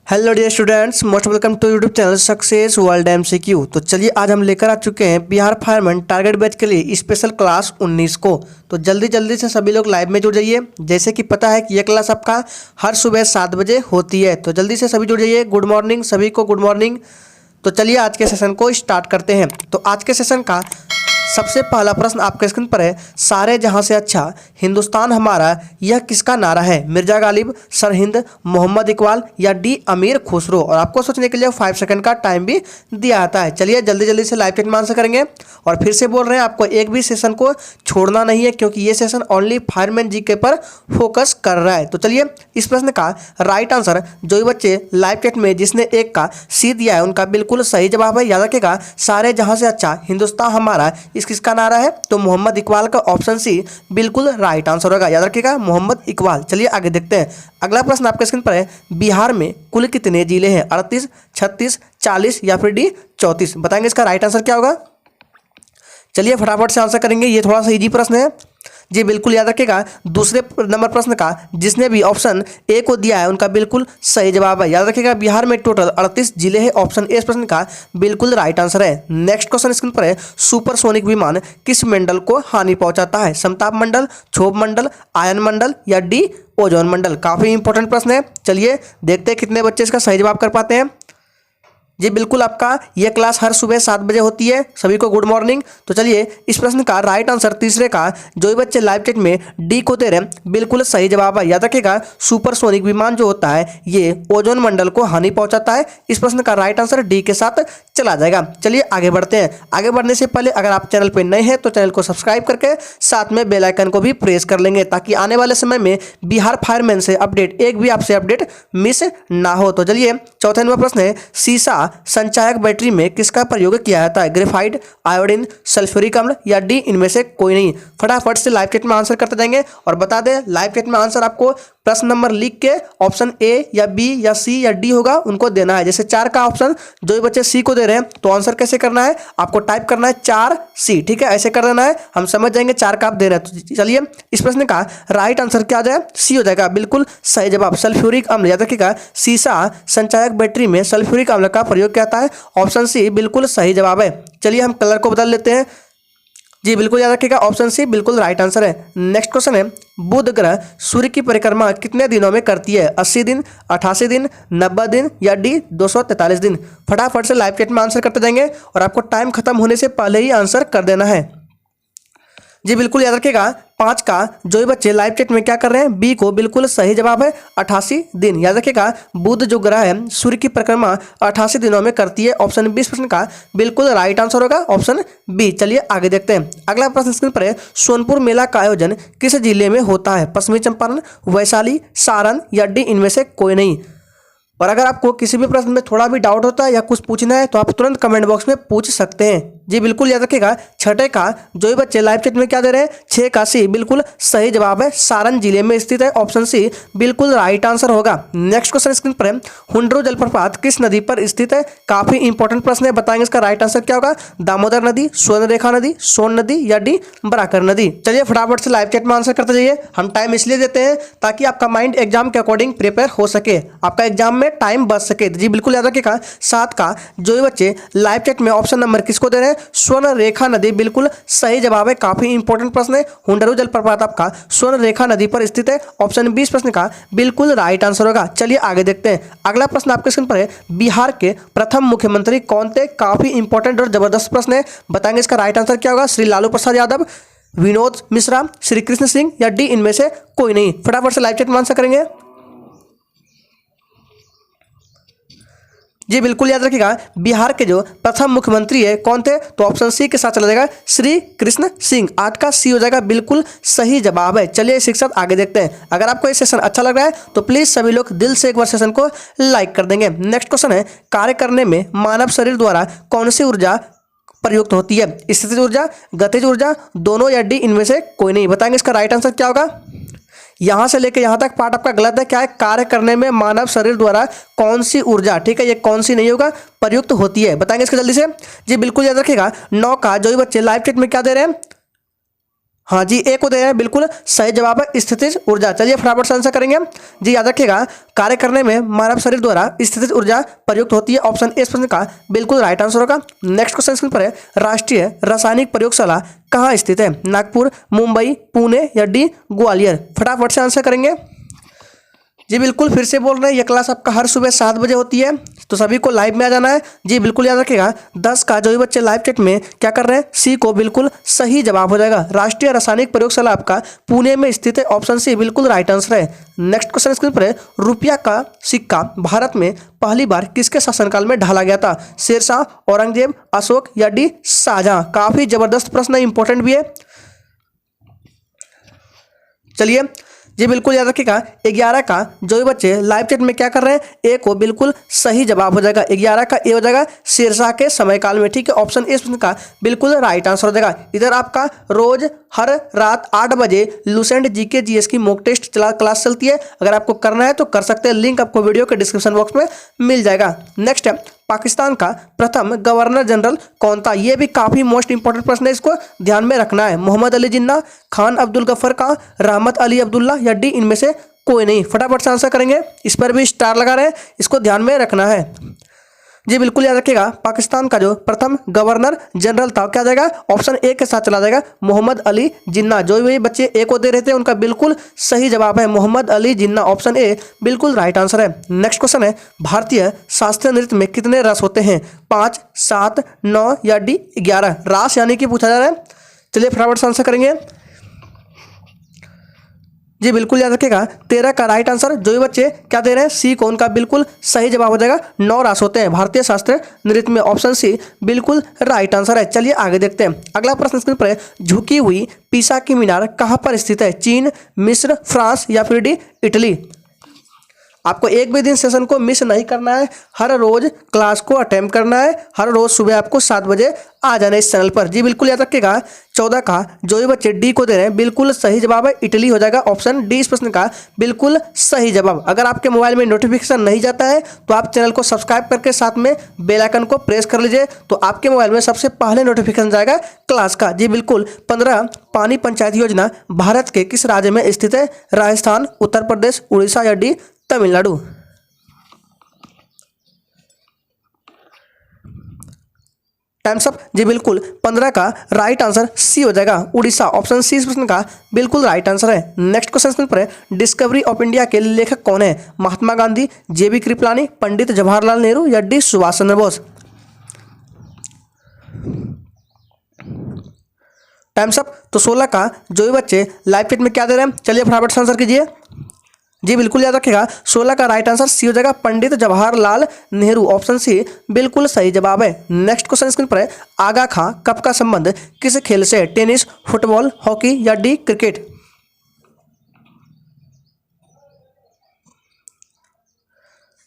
Hello dear students, most welcome to YouTube channel success world MCQ. तो चलिए आज हम लेकर आ चुके हैं बिहार फायरमैन टारगेट बैच के लिए स्पेशल क्लास 19 को। तो जल्दी जल्दी से सभी लोग लाइव में जुड़ जाइए। जैसे कि पता है कि यह क्लास आपका हर सुबह 7 बजे होती है, तो जल्दी से सभी जुड़ जाइए। गुड मॉर्निंग सभी को, गुड मॉर्निंग। तो चलिए आज के सेशन को स्टार्ट करते हैं। तो आज के सेशन का सबसे पहला प्रश्न आपके स्क्रीन पर है, सारे जहां से अच्छा हिंदुस्तान हमारा यह किसका नारा है? मिर्जा गालिब, सरहिंद, मोहम्मद इकबाल या डी अमीर खुसरो। और आपको सोचने के लिए 5 सेकंड का टाइम भी दिया जाता है। चलिए जल्दी जल्दी से लाइव चैट में आंसर करेंगे। और फिर से बोल रहे हैं, आपको एक भी सेशन को छोड़ना नहीं है, क्योंकि ये सेशन ओनली फायरमैन जीके पर फोकस कर रहा है। तो चलिए इस प्रश्न का राइट आंसर जो भी बच्चे लाइव चैट में जिसने एक का सी दिया है उनका बिल्कुल सही जवाब है। याद रखिएगा, सारे जहां से अच्छा हिंदुस्तान हमारा इस किसका नारा है? तो मोहम्मद इकबाल का ऑप्शन सी बिल्कुल राइट आंसर होगा। याद रखिएगा, मोहम्मद इकबाल। चलिए आगे देखते हैं। अगला प्रश्न आपके स्क्रीन पर है, बिहार में कुल कितने जिले हैं? 38, 36, 40 या फिर डी 34? बताएंगे इसका राइट आंसर क्या होगा। चलिए फटाफट से आंसर करेंगे। ये थोड़ा सा इजी प्रश्न है जी, बिल्कुल याद रखिएगा। दूसरे नंबर प्रश्न का जिसने भी ऑप्शन ए को दिया है उनका बिल्कुल सही जवाब है। याद रखिएगा, बिहार में टोटल 38 जिले हैं। ऑप्शन ए इस प्रश्न का बिल्कुल राइट आंसर है। नेक्स्ट क्वेश्चन स्क्रीन पर है, सुपरसोनिक विमान किस मंडल को हानि पहुंचाता है? समताप मंडल, क्षोभ मंडल, आयन मंडल या डी ओजोन मंडल? काफी इंपॉर्टेंट प्रश्न है। चलिए देखते हैं कितने बच्चे इसका सही जवाब कर पाते हैं। जी बिल्कुल, आपका यह क्लास हर सुबह 7 बजे होती है। सभी को गुड मॉर्निंग। तो चलिए इस प्रश्न का राइट आंसर तीसरे का जो भी बच्चे लाइव चैट में डी को दे रहे हैं बिल्कुल सही जवाब है। याद रखिएगा, सुपरसोनिक विमान जो होता है ये ओजोन मंडल को हानि पहुंचाता है। इस प्रश्न का राइट आंसर डी के साथ चला जाएगा। चलिए आगे बढ़ते हैं। आगे बढ़ने से पहले अगर आप चैनल पर नए हैं तो चैनल को सब्सक्राइब करके साथ में बेल आइकन को भी प्रेस कर लेंगे, ताकि आने वाले समय में बिहार फायरमैन से अपडेट एक भी आपसे अपडेट मिस ना हो। तो चलिए चौथा नंबर प्रश्न है, सीसा संचायक बैटरी में किसका प्रयोग किया जाता है? ग्रेफाइट, आयोडीन, सल्फ्यूरिक अम्ल या डी इनमें से कोई नहीं? फटाफट से लाइव चैट में आंसर करते जाएंगे। और बता दें, लाइव चैट में आंसर आपको प्रश्न नंबर लिख के ऑप्शन ए या बी या सी या डी होगा उनको देना है। जैसे 4 का ऑप्शन जो भी बच्चे सी को दे रहे हैं तो आंसर कैसे करना है? आपको टाइप करना है 4C, ठीक है, ऐसे कर देना है। हम समझ जाएंगे 4 का आप दे रहे हैं। तो चलिए इस प्रश्न का राइट आंसर क्या आ जाए? सी हो जाएगा, बिल्कुल सही जवाब, सल्फ्यूरिक अम्ल। याद रखिएगा, सीसा संचायक बैटरी में सल्फ्यूरिक अम्ल का प्रयोग किया जाता है। ऑप्शन सी बिल्कुल सही जवाब है। चलिए हम कलर को बदल लेते हैं। जी बिल्कुल याद रखिएगा, ऑप्शन सी बिल्कुल राइट आंसर है। नेक्स्ट क्वेश्चन है, बुध ग्रह सूर्य की परिक्रमा कितने दिनों में करती है? 80 दिन, 88 दिन, 90 दिन या डी 243 दिन? फटाफट से लाइव चैट में आंसर करते जाएंगे और आपको टाइम खत्म होने से पहले ही आंसर कर देना है। जी बिल्कुल याद रखिएगा, 5 का जो भी बच्चे लाइव चैट में क्या कर रहे हैं, बी को बिल्कुल सही जवाब है, 88 दिन। याद रखिएगा, बुध जो ग्रह है सूर्य की परिक्रमा 88 दिनों में करती है। ऑप्शन बी प्रश्न का बिल्कुल राइट आंसर होगा, ऑप्शन बी। चलिए आगे देखते हैं। अगला प्रश्न स्क्रीन पर है, सोनपुर मेला का आयोजन किस जिले में होता है? पश्चिमी चंपारण, वैशाली, सारण या डी इनमें से कोई नहीं? और अगर आपको किसी भी प्रश्न में थोड़ा भी डाउट होता है या कुछ पूछना है तो आप तुरंत कमेंट बॉक्स में पूछ सकते हैं। जी बिल्कुल याद रखिएगा, छठे का जो भी बच्चे लाइव चैट में क्या दे रहे हैं, 6 का सी बिल्कुल सही जवाब है, सारण जिले में स्थित है। ऑप्शन सी बिल्कुल राइट आंसर होगा। नेक्स्ट क्वेश्चन स्क्रीन पर है, हुंड्रो जलप्रपात किस नदी पर स्थित है? काफी इंपॉर्टेंट प्रश्न है, बताएंगे इसका राइट आंसर क्या होगा। दामोदर नदी, स्वर्णरेखा नदी, सोन नदी या डी बराकर नदी? चलिए फटाफट से लाइव चैट में आंसर करते जाइए। हम टाइम इसलिए देते हैं ताकि आपका माइंड एग्जाम के अकॉर्डिंग प्रिपेयर हो सके, आपका एग्जाम में टाइम बच सके। जी बिल्कुल याद रखिएगा, 7 का जो भी बच्चे लाइव चैट में ऑप्शन नंबर किसको दे रहे हैं, स्वर्ण रेखा नदी, बिल्कुल सही जवाब है। काफी इंपॉर्टेंट प्रश्न है, हुंडरू जलप्रपात आपका स्वर्ण रेखा नदी पर स्थित है। ऑप्शन 20 प्रश्न का बिल्कुल राइट आंसर होगा। चलिए आगे देखते हैं। अगला प्रश्न आपके स्क्रीन पर है, बिहार के प्रथम मुख्यमंत्री कौन थे? काफी इंपॉर्टेंट और जबरदस्त प्रश्न है, बताएंगे इसका राइट आंसर क्या होगा। श्री लालू प्रसाद यादव, विनोद मिश्रा, श्री कृष्ण सिंह या डी इनमें से कोई नहीं? फटाफट से लाइव चैट में आंसर करेंगे। जी बिल्कुल याद रखिएगा, बिहार के जो प्रथम मुख्यमंत्री है कौन थे? तो ऑप्शन सी के साथ चला जाएगा, श्री कृष्ण सिंह। 8 का सी हो जाएगा, बिल्कुल सही जवाब है। चलिए इसी के साथ आगे देखते हैं। अगर आपको ये सेशन अच्छा लग रहा है तो प्लीज सभी लोग दिल से एक बार सेशन को लाइक कर देंगे। नेक्स्ट क्वेश्चन है, कार्य करने में मानव शरीर द्वारा कौन सी ऊर्जा प्रयुक्त होती है? स्थितिज ऊर्जा, गतिज ऊर्जा, दोनों या डी इनमें से कोई नहीं? बताएंगे इसका राइट आंसर क्या होगा। यहां से लेकर यहां तक पार्ट आपका गलत है। क्या है? कार्य करने में मानव शरीर द्वारा कौन सी ऊर्जा, ठीक है, ये कौन सी नहीं होगा, प्रयुक्त होती है? बताएंगे इसका जल्दी से। जी बिल्कुल याद रखिएगा, 9 का जो भी बच्चे लाइव चैट में क्या दे रहे हैं, हाँ जी, ए को दे रहे हैं, बिल्कुल सही जवाब है स्थितिज ऊर्जा। चलिए फटाफट से आंसर करेंगे जी। याद रखिएगा, कार्य करने में मानव शरीर द्वारा स्थितिज ऊर्जा प्रयुक्त होती है। ऑप्शन ए इस प्रश्न का बिल्कुल राइट आंसर होगा। नेक्स्ट क्वेश्चन स्क्रीन पर है, राष्ट्रीय रासायनिक प्रयोगशाला कहाँ स्थित है? नागपुर, मुंबई, पुणे या डी ग्वालियर? फटाफट से आंसर करेंगे जी। बिल्कुल फिर से बोल रहे हैं, यह क्लास आपका हर सुबह 7 बजे होती है, तो सभी को लाइव में आ जाना है जी। बिल्कुल याद रखिएगा, 10 का जो भी बच्चे लाइव चैट में क्या कर रहे हैं, सी को बिल्कुल सही जवाब हो जाएगा। राष्ट्रीय रासायनिक प्रयोगशाला आपका पुणे में स्थित है। ऑप्शन सी बिल्कुल राइट आंसर है। नेक्स्ट क्वेश्चन स्क्रीन पर है, रुपया का सिक्का भारत में पहली बार किसके शासनकाल में ढाला गया था? शेरशाह, औरंगजेब, अशोक या डी शाहजहां? काफी जबरदस्त प्रश्न है, इंपॉर्टेंट भी है। चलिए जी, बिल्कुल याद रखिएगा, 11 का जो भी बच्चे लाइव चैट में क्या कर रहे हैं, ए को बिल्कुल सही जवाब हो जाएगा। 11 का ए हो जाएगा शेरशाह के समय काल में, ठीक है। ऑप्शन ए प्रश्न का बिल्कुल राइट आंसर हो जाएगा। इधर आपका रोज हर रात 8 बजे लुसेंट जीके जीएस की मॉक टेस्ट क्लास चलती है। अगर आपको करना है तो कर सकते हैं, लिंक आपको वीडियो के डिस्क्रिप्शन बॉक्स में मिल जाएगा। नेक्स्ट है, पाकिस्तान का प्रथम गवर्नर जनरल कौन था? यह भी काफी मोस्ट इंपॉर्टेंट प्रश्न है, इसको ध्यान में रखना है। मोहम्मद अली जिन्ना, खान अब्दुल गफ्फर खां, रहमत अली अब्दुल्ला या डी इनमें से कोई नहीं? फटाफट से आंसर करेंगे। इस पर भी स्टार लगा रहे हैं, इसको ध्यान में रखना है जी। बिल्कुल याद रखिएगा, पाकिस्तान का जो प्रथम गवर्नर जनरल था क्या जाएगा? ऑप्शन ए के साथ चला जाएगा, मोहम्मद अली जिन्ना। जो भी बच्चे ए को दे रहे थे उनका बिल्कुल सही जवाब है मोहम्मद अली जिन्ना। ऑप्शन ए बिल्कुल राइट आंसर है। नेक्स्ट क्वेश्चन है, भारतीय शास्त्रीय नृत्य में कितने रस होते हैं? 5, 7, 9 या डी 11? रास यानी कि पूछा जा रहा है। चलिए फटाफट से आंसर करेंगे जी। बिल्कुल याद रखिएगा, 13 का राइट आंसर। जो भी बच्चे क्या दे रहे हैं, सी को, उनका बिल्कुल सही जवाब हो जाएगा। 9 रास होते हैं भारतीय शास्त्रीय नृत्य में। ऑप्शन सी बिल्कुल राइट आंसर है। चलिए आगे देखते हैं। अगला प्रश्न स्क्रीन पर है, झुकी हुई पीसा की मीनार कहाँ पर स्थित है? चीन, मिस्र, फ्रांस या फिर डी इटली? आपको एक भी दिन सेशन को मिस नहीं करना है, हर रोज क्लास को अटेम्प्ट करना है। हर रोज सुबह आपको 7 बजे आ जाना है इस चैनल पर जी। बिल्कुल याद रखिएगा, 14 का जो भी बच्चे डी को दे रहे हैं बिल्कुल सही जवाब है, इटली हो जाएगा। ऑप्शन डी इस प्रश्न का बिल्कुल सही जवाब। अगर आपके मोबाइल में नोटिफिकेशन नहीं जाता है तो आप चैनल को सब्सक्राइब करके साथ में बेल आइकन को प्रेस कर लीजिए, तो आपके मोबाइल में सबसे पहले नोटिफिकेशन जाएगा क्लास का जी। बिल्कुल 15 पानी पंचायत योजना भारत के किस राज्य में स्थित है? राजस्थान, उत्तर प्रदेश, उड़ीसा या डी तमिलनाडु? टाइम्स अप जी। बिल्कुल 15 का राइट आंसर सी हो जाएगा, उड़ीसा। ऑप्शन सी इस प्रश्न का बिल्कुल राइट आंसर है। नेक्स्ट क्वेश्चन पर है, डिस्कवरी ऑफ इंडिया के लेखक कौन है? महात्मा गांधी, जेबी कृपलानी, पंडित जवाहरलाल नेहरू या D Subhash Chandra Bose? Times up. तो 16 का जो भी बच्चे लाइव चैट में क्या दे रहे हैं, चलिए फटाफट से आंसर कीजिए जी। बिल्कुल याद रखिएगा, 16 का राइट आंसर सी हो जाएगा, पंडित जवाहरलाल नेहरू। ऑप्शन सी बिल्कुल सही जवाब है। नेक्स्ट क्वेश्चन स्क्रीन पर है, आगा खां कप का संबंध किस खेल से? टेनिस, फुटबॉल, हॉकी या डी क्रिकेट?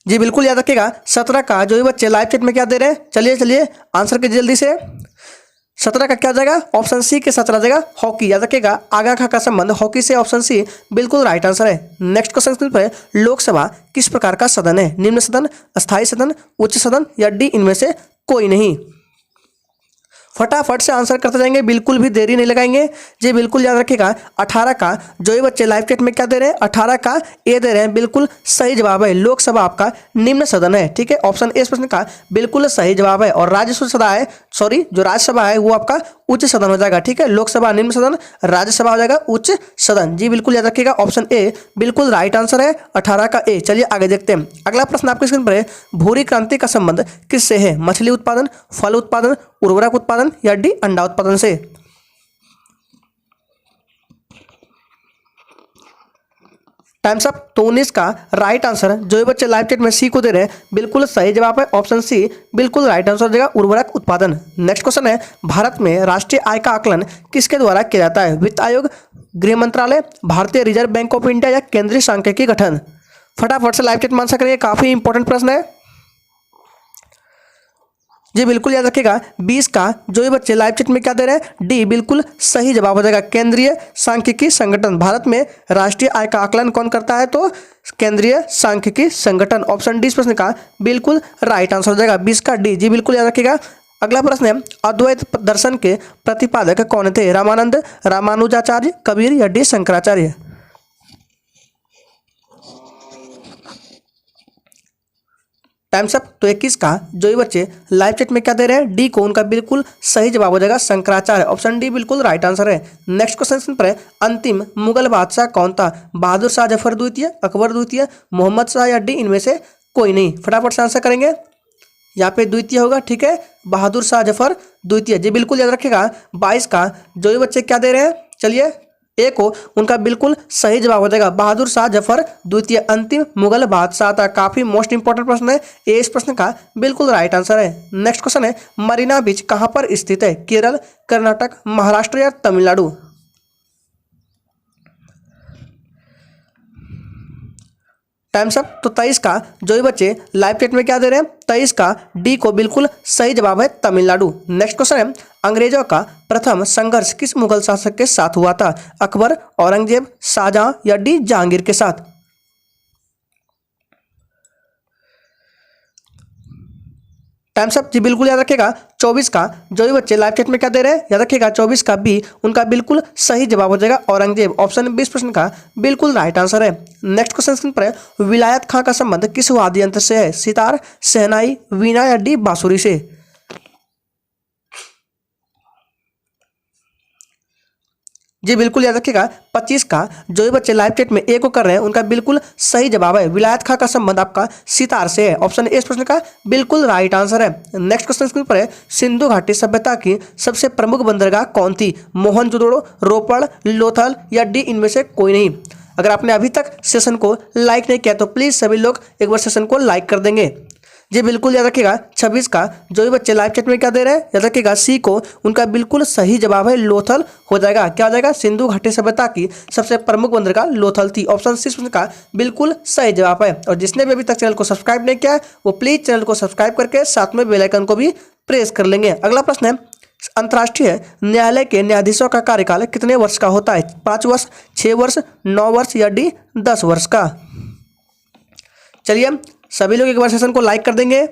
जी बिल्कुल याद रखिएगा, 17 का जो भी बच्चे लाइव चैट में क्या दे रहे हैं, चलिए आंसर कीजिए जल्दी से। 17 का क्या जाएगा? ऑप्शन सी के साथ चला जाएगा, हॉकी। याद रखिएगा, आगा खा का संबंध हॉकी से। ऑप्शन सी बिल्कुल राइट आंसर है। नेक्स्ट क्वेश्चन स्क्रीन पर, लोकसभा किस प्रकार का सदन है? निम्न सदन, अस्थायी सदन, उच्च सदन या डी इनमें से कोई नहीं? फटाफट से आंसर करते जाएंगे, बिल्कुल भी देरी नहीं लगाएंगे जी। बिल्कुल याद रखिएगा, 18 का जो ये बच्चे लाइव चैट में क्या दे रहे हैं, 18 का ए दे रहे हैं, बिल्कुल सही जवाब है। लोकसभा आपका निम्न सदन है, ठीक है। ऑप्शन ए प्रश्न का बिल्कुल सही जवाब है। और राज्यसभा है, सॉरी, जो राज्यसभा है वो आपका उच्च सदन हो जाएगा, ठीक है। लोकसभा निम्न सदन, राज्यसभा हो जाएगा उच्च सदन जी। बिल्कुल याद रखिएगा, ऑप्शन ए बिल्कुल राइट आंसर है, 18 का ए। चलिए आगे देखते हैं। अगला प्रश्न आपके स्क्रीन पर है, भूरी क्रांति का संबंध किससे है? मछली उत्पादन, फल उत्पादन, उर्वरक उत्पादन या डी अंडा उत्पादन से? Times up. तो 19 का राइट आंसर जो ये बच्चे लाइव चैट में सी को दे रहे हैं, बिल्कुल सही जवाब है। ऑप्शन सी बिल्कुल राइट आंसर हो जाएगा, उर्वरक उत्पादन। नेक्स्ट क्वेश्चन है, भारत में राष्ट्रीय आय का आकलन किसके द्वारा किया जाता है? वित्त आयोग, गृह मंत्रालय, भारतीय रिजर्व बैंक ऑफ इंडिया या केंद्रीय सांख्यिकी गठन? फटाफट से लाइव चैट में आंसर करिए, काफी इंपॉर्टेंट प्रश्न है जी। बिल्कुल याद रखिएगा, 20 का जो ये बच्चे लाइव चैट में क्या दे रहे हैं, डी बिल्कुल सही जवाब हो जाएगा, केंद्रीय सांख्यिकी संगठन। भारत में राष्ट्रीय आय का आकलन कौन करता है? तो केंद्रीय सांख्यिकी संगठन। ऑप्शन डी प्रश्न का बिल्कुल राइट आंसर हो जाएगा, 20 का डी जी। बिल्कुल याद रखिएगा, अगला प्रश्न है, अद्वैत दर्शन के प्रतिपादक कौन थे? रामानंद, रामानुजाचार्य, कबीर या डी शंकराचार्य? Times up. तो 21 का जो ये बच्चे लाइव चैट में क्या दे रहे हैं, डी को, उनका बिल्कुल सही जवाब हो जाएगा शंकराचार्य। ऑप्शन डी बिल्कुल राइट आंसर है। नेक्स्ट क्वेश्चन पर है, अंतिम मुगल बादशाह कौन था? बहादुर शाह जफर द्वितीय, अकबर द्वितीय, मोहम्मद शाह या डी इनमें से कोई नहीं? फटाफट से आंसर करेंगे। यहाँ पे द्वितीय होगा, ठीक है, बहादुर शाह जफर द्वितीय। जी बिल्कुल याद रखिएगा। 22 का जो ये बच्चे क्या दे रहे हैं, चलिए ए को, उनका बिल्कुल सही जवाब हो जाएगा बहादुर शाह जफर द्वितीय अंतिम मुगल बादशाह था। काफी मोस्ट इंपॉर्टेंट प्रश्न है, ए इस प्रश्न का बिल्कुल राइट आंसर है। नेक्स्ट क्वेश्चन है, मरीना बीच कहां पर स्थित है? केरल, कर्नाटक, महाराष्ट्र या तमिलनाडु? Times up. तो 23 का जो ये बच्चे लाइव चैट में क्या दे रहे हैं, 23 का डी को बिल्कुल सही जवाब है तमिलनाडु। नेक्स्ट क्वेश्चन है, अंग्रेजों का प्रथम संघर्ष किस मुगल शासक के साथ हुआ था? अकबर, औरंगजेब, शाहजहां या डी जहांगीर के साथ? Times up. जी बिल्कुल याद रखिएगा। 24 का जो भी बच्चे लाइव चैट में क्या दे रहे हैं, याद रखिएगा 24 का बी, उनका बिल्कुल सही जवाब हो जाएगा औरंगजेब। ऑप्शन 20 प्रश्न का बिल्कुल राइट आंसर है। नेक्स्ट क्वेश्चन पर है, विलायत खां का संबंध किस वाद्य यंत्र से है? सितार, शहनाई, वीणा या डी बांसुरी से? जी बिल्कुल याद रखिएगा। 25 का जो ये बच्चे लाइव चैट में ए को कर रहे हैं, उनका बिल्कुल सही जवाब है विलायत खां का संबंध आपका सितार से है। ऑप्शन ए इस प्रश्न का बिल्कुल राइट आंसर है। नेक्स्ट क्वेश्चन पर है, सिंधु घाटी सभ्यता की सबसे प्रमुख बंदरगाह कौन थी? मोहनजोदड़ो, रोपड़, लोथल या डी इनमें से कोई नहीं? अगर आपने अभी तक सेशन को लाइक नहीं किया तो प्लीज़ सभी लोग एक बार सेशन को लाइक कर देंगे। जी बिल्कुल याद रखिएगा। 26 का जो भी बच्चे लाइव चैट में क्या दे रहे हैं, याद रखिएगा सी को, उनका बिल्कुल सही जवाब है लोथल हो जाएगा। क्या हो जाएगा? सिंधु घाटी सभ्यता की सबसे प्रमुख बंदरगाह लोथल थी। ऑप्शन सी का बिल्कुल सही जवाब है। और जिसने भी अभी तक चैनल को सब्सक्राइब नहीं किया है वो प्लीज चैनल को सब्सक्राइब करके साथ में बेल आइकन को भी प्रेस कर लेंगे। अगला प्रश्न है, अंतर्राष्ट्रीय न्यायालय के न्यायाधीशों का कार्यकाल कितने वर्ष का होता है? 5 वर्ष, 6 वर्ष, 9 वर्ष या डी 10 वर्ष का? चलिए सभी लोग एक बार सेशन को लाइक कर देंगे।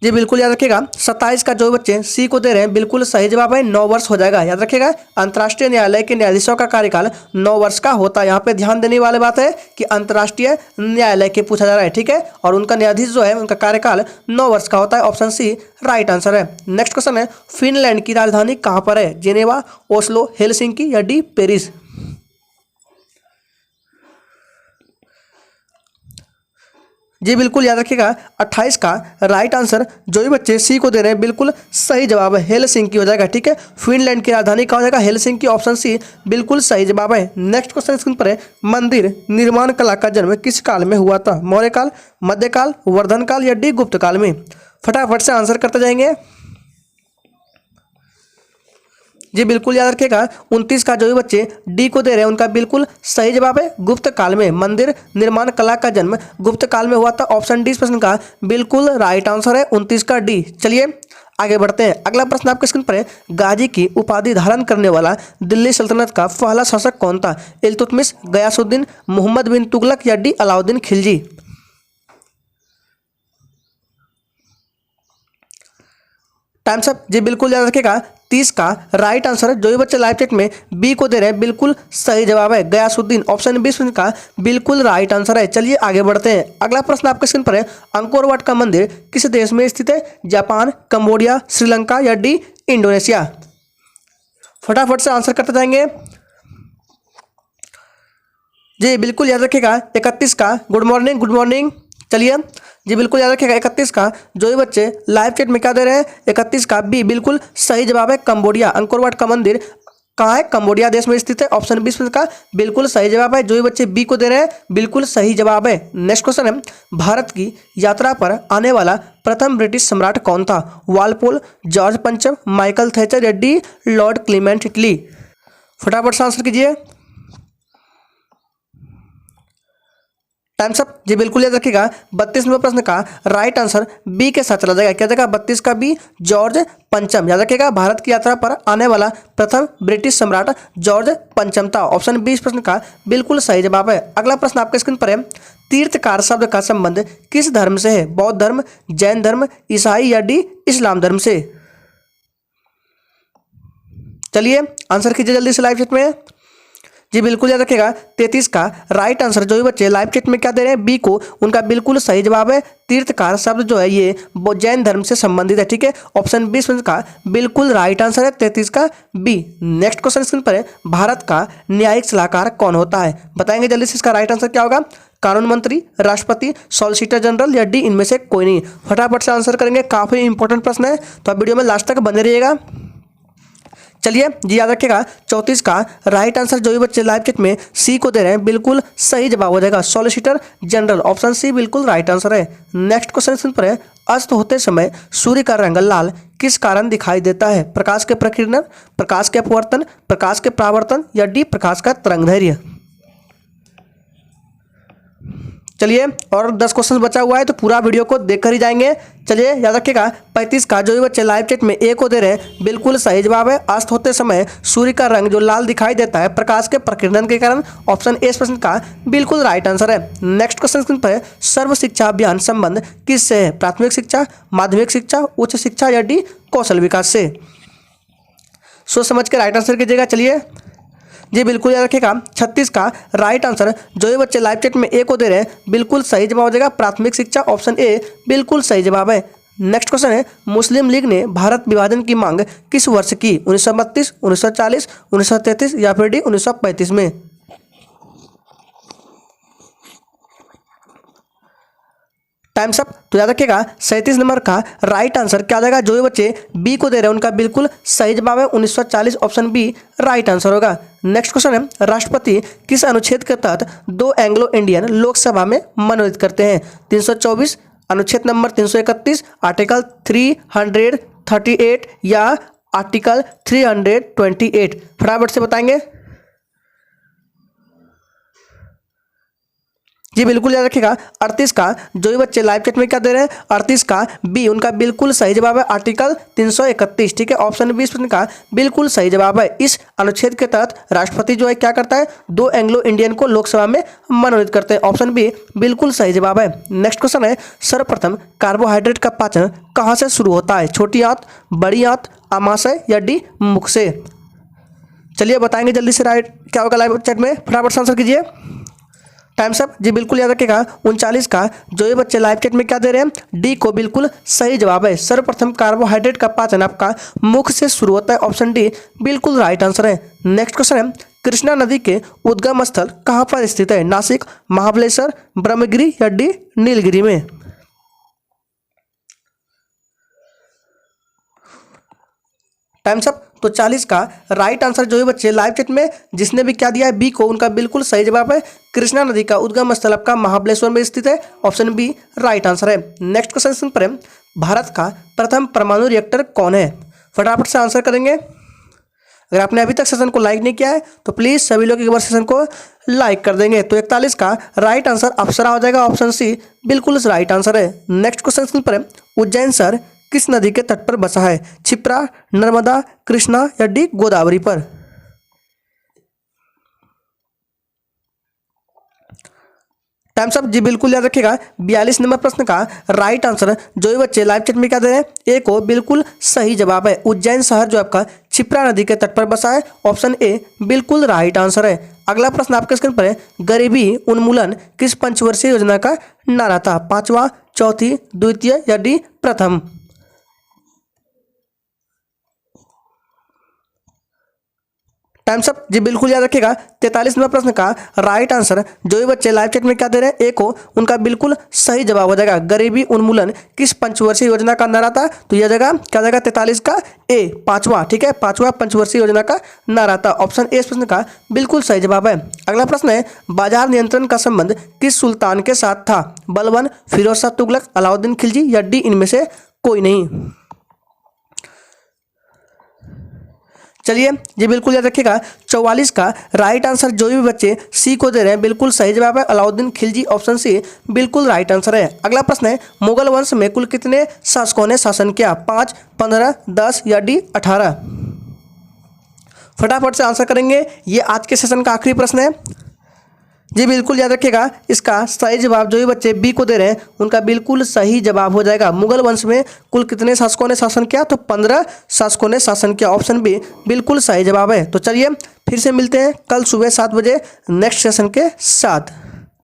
जी बिल्कुल याद रखिएगा। 27 का जो बच्चे सी को दे रहे हैं, बिल्कुल सही जवाब है 9 वर्ष हो जाएगा। याद रखिएगा, अंतर्राष्ट्रीय न्यायालय के न्यायाधीशों का कार्यकाल 9 वर्ष का होता है। यहाँ पे ध्यान देने वाली बात है कि अंतर्राष्ट्रीय न्यायालय के पूछा जा रहा है, ठीक है, और उनका न्यायाधीश जो है उनका कार्यकाल 9 वर्ष का होता है। ऑप्शन सी राइट आंसर है। नेक्स्ट क्वेश्चन है, फिनलैंड की राजधानी कहाँ पर है? जेनेवा, ओस्लो, हेलसिंकी या डी पेरिस? जी बिल्कुल याद रखिएगा। 28 का राइट आंसर जो भी बच्चे सी को दे रहे हैं, बिल्कुल सही जवाब है हेलसिंकी हो जाएगा, ठीक है। फिनलैंड की राजधानी कहाँ हो जाएगा? हेलसिंकी। ऑप्शन सी बिल्कुल सही जवाब है। नेक्स्ट क्वेश्चन स्क्रीन पर है, मंदिर निर्माण कला का जन्म किस काल में हुआ था? मौर्य काल, मध्यकाल, वर्धन काल या डी गुप्त काल में? फटाफट से आंसर करते जाएंगे। जी बिल्कुल याद रखिएगा। 29 का जो भी बच्चे डी को दे रहे हैं, उनका बिल्कुल सही जवाब है गुप्त काल में। मंदिर निर्माण कला का जन्म गुप्त काल में हुआ था। ऑप्शन डी इस प्रश्न का बिल्कुल राइट आंसर है, 29 का डी। चलिए आगे बढ़ते हैं। अगला प्रश्न आपके स्क्रीन पर है, गाजी की उपाधि धारण करने वाला दिल्ली सल्तनत का पहला शासक कौन था? इल्तुतमिश, गयासुद्दीन, मोहम्मद बिन तुगलक या D Alauddin Khilji? Times up. जी बिल्कुल याद रखिएगा। 30 का राइट आंसर जो भी बच्चे लाइव चैट में बी को दे रहे हैं, बिल्कुल सही जवाब है गयासुद्दीन। ऑप्शन 20 का बिल्कुल राइट आंसर है। चलिए आगे बढ़ते हैं। अगला प्रश्न आपके स्क्रीन पर है, अंकोर वाट का मंदिर किस देश में स्थित है? जापान, कंबोडिया, श्रीलंका या डी इंडोनेशिया? फटाफट से आंसर करते जाएंगे। जी बिल्कुल याद रखिएगा। 31 का गुड मॉर्निंग, गुड मॉर्निंग। चलिए जी बिल्कुल याद रखिएगा। 31 का जो भी बच्चे लाइव चैट में क्या दे रहे हैं, 31 का बी बिल्कुल सही जवाब है कंबोडिया। अंकोर वाट का मंदिर कहाँ है? कंबोडिया देश में स्थित है। ऑप्शन 20 का बिल्कुल सही जवाब है। जो भी बच्चे बी को दे रहे हैं, बिल्कुल सही जवाब है। नेक्स्ट क्वेश्चन है, भारत की यात्रा पर आने वाला प्रथम ब्रिटिश सम्राट कौन था? वालपोल, जॉर्ज पंचम, माइकल थैचर या डी लॉर्ड क्लीमेंट इटली? फटाफट से आंसर कीजिए। टाइम्स अप जी बिल्कुल याद रखिएगा। 32 नंबर प्रश्न का राइट आंसर बी के साथ चला जाएगा। क्या जाएगा 32 का बी, जॉर्ज पंचम। याद रखिएगा भारत की यात्रा पर आने वाला प्रथम ब्रिटिश सम्राट जॉर्ज पंचम था। ऑप्शन बी इस प्रश्न का बिल्कुल सही जवाब है। अगला प्रश्न आपके स्क्रीन पर है, तीर्थकार शब्द का संबंध किस धर्म से है? बौद्ध धर्म, जैन धर्म, ईसाई या डी इस्लाम धर्म से? चलिए आंसर कीजिए जल्दी से लाइव चैट में। जी बिल्कुल याद रखिएगा 33 का राइट आंसर जो भी बच्चे लाइव चैट में क्या दे रहे हैं बी को, उनका बिल्कुल सही जवाब है। तीर्थकार शब्द जो है ये जैन धर्म से संबंधित है। ठीक है, ऑप्शन बी का बिल्कुल राइट आंसर है 33 का बी। नेक्स्ट क्वेश्चन स्क्रीन पर है, भारत का न्यायिक सलाहकार कौन होता है? बताएंगे जल्दी से इसका राइट आंसर क्या होगा? कानून मंत्री, राष्ट्रपति, सॉलिसिटर जनरल या डी इनमें से कोई नहीं? फटाफट से आंसर करेंगे, काफी इंपॉर्टेंट प्रश्न है, तो आप वीडियो में लास्ट तक बने रहिएगा। चलिए जी याद रखिएगा 34 का राइट आंसर जो भी बच्चे लाइव चैट में सी को दे रहे हैं बिल्कुल सही जवाब हो जाएगा सॉलिसिटर जनरल। ऑप्शन सी बिल्कुल राइट आंसर है। नेक्स्ट क्वेश्चन पर है, अस्त होते समय सूर्य का रंग लाल किस कारण दिखाई देता है? प्रकाश के प्रकीर्णन, प्रकाश के अपवर्तन, प्रकाश के परावर्तन या डी प्रकाश का तरंगदैर्घ्य? चलिए और 10 क्वेश्चन बचा हुआ है तो पूरा वीडियो को देखकर ही जाएंगे। चलिए याद रखिएगा 35 का जो भी बच्चे लाइव चैट में ए को दे रहे हैं बिल्कुल सही जवाब है। अस्त होते समय सूर्य का रंग जो लाल दिखाई देता है प्रकाश के प्रकीर्णन के कारण। ऑप्शन ए प्रश्न का बिल्कुल राइट आंसर है। नेक्स्ट क्वेश्चन पर सर्व शिक्षा अभियान संबंध किससे है? प्राथमिक शिक्षा, माध्यमिक शिक्षा, उच्च शिक्षा या डी कौशल विकास से? सोच समझ के राइट आंसर कीजिएगा। चलिए जी बिल्कुल याद रखिएगा 36 का राइट आंसर जो ये बच्चे लाइव चैट में ए को दे रहे हैं बिल्कुल सही जवाब हो जाएगा प्राथमिक शिक्षा। ऑप्शन ए बिल्कुल सही जवाब है। नेक्स्ट क्वेश्चन है, मुस्लिम लीग ने भारत विभाजन की मांग किस वर्ष की? 1932, 1940, 1933 या फिर डी 1935 में? Times up. तो याद रखिएगा 37 नंबर का राइट आंसर क्या जाएगा? जो भी बच्चे बी को दे रहे हैं उनका बिल्कुल सही जवाब है 1940। ऑप्शन बी राइट आंसर होगा। नेक्स्ट क्वेश्चन है, राष्ट्रपति किस अनुच्छेद के तहत 2 एंग्लो इंडियन लोकसभा में मनोनीत करते हैं? 324, अनुच्छेद नंबर 331, आर्टिकल 338 या आर्टिकल 328? फटाफट से बताएंगे। जी बिल्कुल याद रखिएगा 38 का जो भी बच्चे लाइव चैट में क्या दे रहे हैं 38 का बी, उनका बिल्कुल सही जवाब है आर्टिकल 331। ठीक है, ऑप्शन बी प्रश्न का बिल्कुल सही जवाब है। इस अनुच्छेद के तहत राष्ट्रपति जो है क्या करता है 2 एंग्लो इंडियन को लोकसभा में मनोनीत करते हैं। ऑप्शन बी बिल्कुल सही जवाब है। नेक्स्ट क्वेश्चन है, सर्वप्रथम कार्बोहाइड्रेट का पाचन कहाँ से शुरू होता है? छोटी आंत, बड़ी आंत, आमाशय या डी मुख से? चलिए बताएंगे जल्दी से राइट क्या होगा लाइव चैट में, फटाफट से आंसर कीजिए। Times up. जी बिल्कुल याद रखिएगा 39 का जो ये बच्चे लाइव चैट में क्या दे रहे हैं डी को बिल्कुल सही जवाब है। सर्वप्रथम कार्बोहाइड्रेट का पाचन आपका मुख से शुरू होता है। ऑप्शन डी बिल्कुल राइट आंसर है। नेक्स्ट क्वेश्चन है, कृष्णा नदी के उद्गम स्थल कहाँ पर स्थित है? नासिक, महाबलेश्वर, ब्रह्मगिरी या डी नीलगिरी में? Times up. तो 40 का राइट आंसर जो है बच्चे लाइव चैट में जिसने भी क्या दिया है बी को, उनका बिल्कुल सही जवाब है। कृष्णा नदी का उद्गम स्थल आपका महाबलेश्वर में स्थित है। ऑप्शन बी राइट आंसर है। नेक्स्ट क्वेश्चन पर है, भारत का प्रथम परमाणु रिएक्टर कौन है? फटाफट से आंसर करेंगे। अगर आपने अभी तक सेशन को लाइक नहीं किया है तो प्लीज सभी लोग एक बार सेशन को लाइक कर देंगे। तो 41 का राइट आंसर अप्सरा हो जाएगा। ऑप्शन सी बिल्कुल राइट आंसर है। नेक्स्ट क्वेश्चन पर है, उज्जैन शहर किस नदी के तट पर बसा है? क्षिप्रा, नर्मदा, कृष्णा या डी गोदावरी पर? Times up. जी बिल्कुल याद रखिएगा 42 नंबर प्रश्न का राइट आंसर जो ये बच्चे लाइव चैट में क्या दे रहे हैं ए को बिल्कुल सही जवाब है। उज्जैन शहर जो आपका क्षिप्रा नदी के तट पर बसा है। ऑप्शन ए बिल्कुल राइट आंसर है। अगला प्रश्न आपके स्क्रीन पर है, गरीबी उन्मूलन किस पंचवर्षीय योजना का नारा था? 5वां, चौथी, द्वितीय या डी प्रथम? Times up. जी बिल्कुल याद रखिएगा 43 नंबर प्रश्न का राइट आंसर जो भी बच्चे लाइव चैट में क्या दे रहे हैं ए को, उनका बिल्कुल सही जवाब हो जाएगा। गरीबी उन्मूलन किस पंचवर्षीय योजना का नारा था? तो यह जगह क्या जाएगा 43 का ए, 5वां। ठीक है, 5वां पंचवर्षीय योजना का नारा था। ऑप्शन ए प्रश्न का बिल्कुल सही जवाब है। अगला प्रश्न है, बाजार नियंत्रण का संबंध किस सुल्तान के साथ था? बलबन, फिरोज शाह तुगलक, अलाउद्दीन खिलजी या डी इनमें से कोई नहीं? चलिए ये बिल्कुल याद रखिएगा। 44 का राइट आंसर जो भी बच्चे सी को दे रहे हैं बिल्कुल सही जवाब है। अलाउद्दीन खिलजी ऑप्शन सी बिल्कुल राइट आंसर है। अगला प्रश्न है, मुगल वंश में कुल कितने शासकों ने शासन किया? 5, 15, 10 या डी 18? फटाफट से आंसर करेंगे। ये आज के सेशन का आखिरी प्रश्न है। जी बिल्कुल याद रखिएगा, इसका सही जवाब जो भी बच्चे बी को दे रहे हैं उनका बिल्कुल सही जवाब हो जाएगा। मुगल वंश में कुल कितने शासकों ने शासन किया? तो 15 शासकों ने शासन किया। ऑप्शन बी बिल्कुल सही जवाब है। तो चलिए फिर से मिलते हैं कल सुबह 7 बजे नेक्स्ट सेशन के साथ।